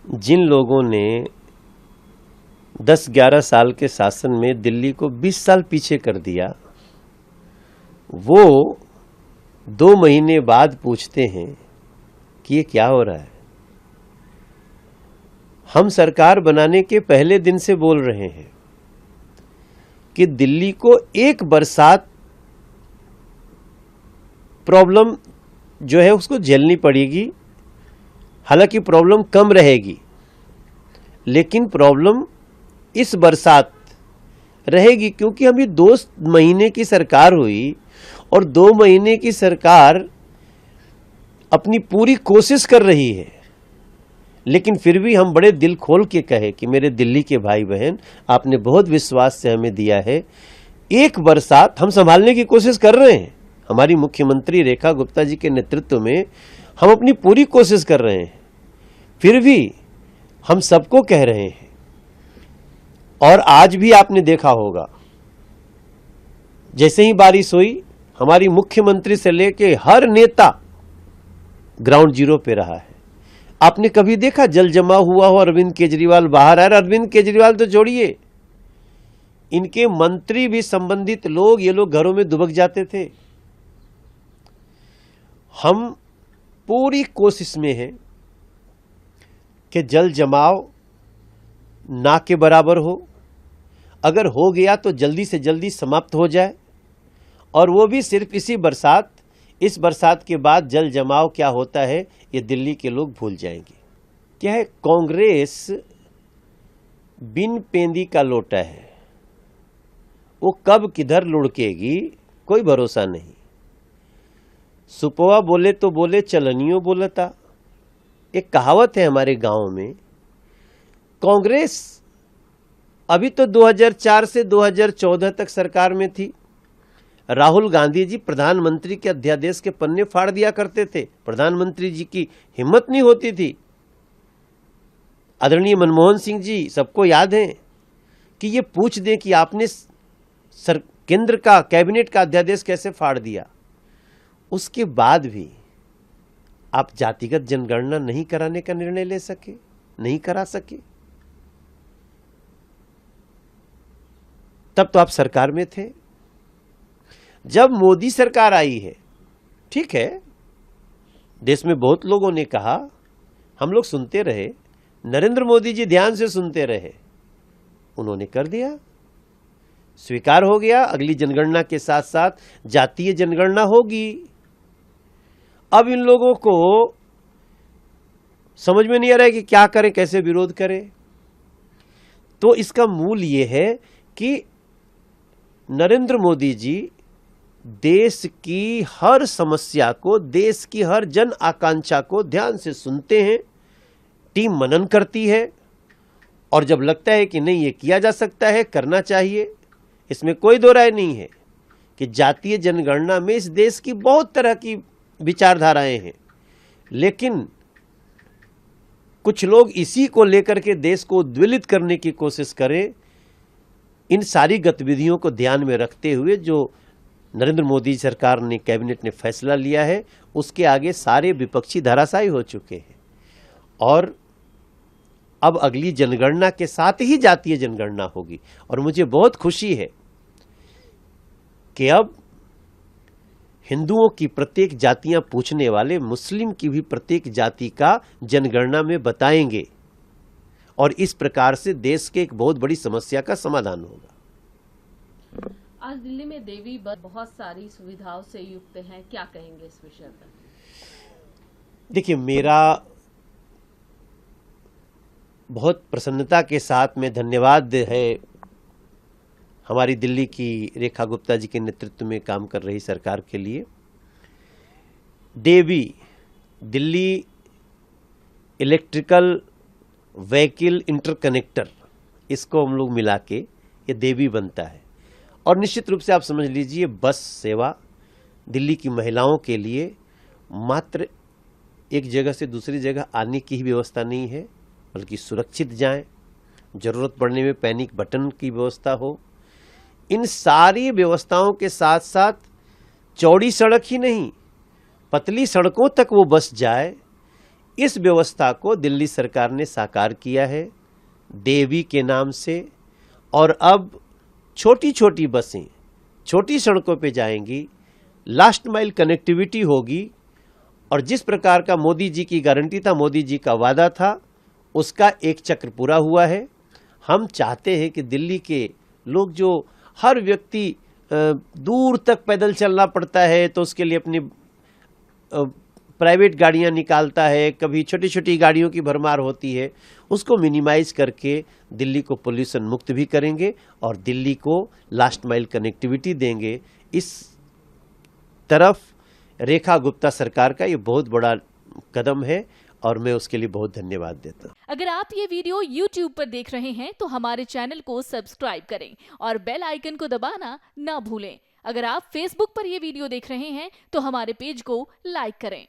जिन लोगों ने 10-11 साल के शासन में दिल्ली को 20 साल पीछे कर दिया, वो 2 महीने बाद पूछते हैं कि ये क्या हो रहा है। हम सरकार बनाने के पहले दिन से बोल रहे हैं कि दिल्ली को एक बरसात प्रॉब्लम जो है उसको झेलनी पड़ेगी। हालांकि प्रॉब्लम कम रहेगी, लेकिन प्रॉब्लम इस बरसात रहेगी, क्योंकि अभी 2 महीने की सरकार हुई और 2 महीने की सरकार अपनी पूरी कोशिश कर रही है। लेकिन फिर भी हम बड़े दिल खोल के कहे कि मेरे दिल्ली के भाई बहन, आपने बहुत विश्वास से हमें दिया है, एक बरसात हम संभालने की कोशिश कर रहे हैं। हमारी मुख्यमंत्री रेखा गुप्ता जी के नेतृत्व में हम अपनी पूरी कोशिश कर रहे हैं। फिर भी हम सबको कह रहे हैं, और आज भी आपने देखा होगा, जैसे ही बारिश हुई हमारी मुख्यमंत्री से लेके हर नेता ग्राउंड जीरो पे रहा है। आपने कभी देखा जल जमा हुआ हो, अरविंद केजरीवाल बाहर आए? अरविंद केजरीवाल तो छोड़िए, इनके मंत्री भी, संबंधित लोग, ये लोग घरों में दुबक जाते थे। हम पूरी कोशिश में हैं कि जल जमाव ना के बराबर हो, अगर हो गया तो जल्दी से जल्दी समाप्त हो जाए, और वो भी सिर्फ इस बरसात के बाद जल जमाव क्या होता है ये दिल्ली के लोग भूल जाएंगे। क्या है, कांग्रेस बिन पेंदी का लोटा है, वो कब किधर लुढ़केगी कोई भरोसा नहीं। सुपवा बोले तो बोले, चलनियो बोलता, एक कहावत है हमारे गांव में। कांग्रेस अभी तो 2004 से 2014 तक सरकार में थी। राहुल गांधी जी प्रधानमंत्री के अध्यादेश के पन्ने फाड़ दिया करते थे, प्रधानमंत्री जी की हिम्मत नहीं होती थी। आदरणीय मनमोहन सिंह जी, सबको याद है कि ये पूछ दें कि आपने केंद्र का, कैबिनेट का अध्यादेश कैसे फाड़ दिया। उसके बाद भी आप जातिगत जनगणना नहीं कराने का निर्णय ले सके, नहीं करा सके। तब तो आप सरकार में थे। जब मोदी सरकार आई है, ठीक है, देश में बहुत लोगों ने कहा, हम लोग सुनते रहे, नरेंद्र मोदी जी ध्यान से सुनते रहे, उन्होंने कर दिया, स्वीकार हो गया। अगली जनगणना के साथ साथ जातीय जनगणना होगी। अब इन लोगों को समझ में नहीं आ रहा है कि क्या करें, कैसे विरोध करें। तो इसका मूल ये है कि नरेंद्र मोदी जी देश की हर समस्या को, देश की हर जन आकांक्षा को ध्यान से सुनते हैं, टीम मनन करती है, और जब लगता है कि नहीं ये किया जा सकता है, करना चाहिए, इसमें कोई दो राय नहीं है कि जातीय जनगणना में इस देश की बहुत तरह की विचारधाराएं हैं, लेकिन कुछ लोग इसी को लेकर के देश को उद्वेलित करने की कोशिश करें। इन सारी गतिविधियों को ध्यान में रखते हुए जो नरेंद्र मोदी सरकार ने, कैबिनेट ने फैसला लिया है, उसके आगे सारे विपक्षी धराशायी हो चुके हैं। और अब अगली जनगणना के साथ ही जातीय जनगणना होगी, और मुझे बहुत खुशी है कि अब हिंदुओं की प्रत्येक जातियां पूछने वाले मुस्लिम की भी प्रत्येक जाति का जनगणना में बताएंगे, और इस प्रकार से देश के एक बहुत बड़ी समस्या का समाधान होगा। आज दिल्ली में देवी बस बहुत सारी सुविधाओं से युक्त हैं, क्या कहेंगे इस विषय पर? देखिए, मेरा बहुत प्रसन्नता के साथ में धन्यवाद है हमारी दिल्ली की रेखा गुप्ता जी के नेतृत्व में काम कर रही सरकार के लिए। देवी, दिल्ली इलेक्ट्रिकल व्हीकल इंटरकनेक्टर, इसको हम लोग मिला के ये देवी बनता है। और निश्चित रूप से आप समझ लीजिए, बस सेवा दिल्ली की महिलाओं के लिए मात्र एक जगह से दूसरी जगह आने की ही व्यवस्था नहीं है, बल्कि सुरक्षित जाएं, जरूरत पड़ने में पैनिक बटन की व्यवस्था हो। इन सारी व्यवस्थाओं के साथ साथ चौड़ी सड़क ही नहीं, पतली सड़कों तक वो बस जाए, इस व्यवस्था को दिल्ली सरकार ने साकार किया है देवी के नाम से, और अब छोटी छोटी बसें छोटी सड़कों पे जाएंगी, लास्ट माइल कनेक्टिविटी होगी, और जिस प्रकार का मोदी जी की गारंटी था, मोदी जी का वादा था, उसका एक चक्र पूरा हुआ है। हम चाहते हैं कि दिल्ली के लोग, जो हर व्यक्ति दूर तक पैदल चलना पड़ता है तो उसके लिए अपनी प्राइवेट गाड़ियां निकालता है, कभी छोटी छोटी गाड़ियों की भरमार होती है, उसको मिनिमाइज करके दिल्ली को पोल्यूशन मुक्त भी करेंगे और दिल्ली को लास्ट माइल कनेक्टिविटी देंगे। इस तरफ रेखा गुप्ता सरकार का ये बहुत बड़ा कदम है और मैं उसके लिए बहुत धन्यवाद देता हूँ। अगर आप ये वीडियो YouTube पर देख रहे हैं तो हमारे चैनल को सब्सक्राइब करें और बेल आइकन को दबाना ना भूलें। अगर आप Facebook पर ये वीडियो देख रहे हैं तो हमारे पेज को लाइक करें।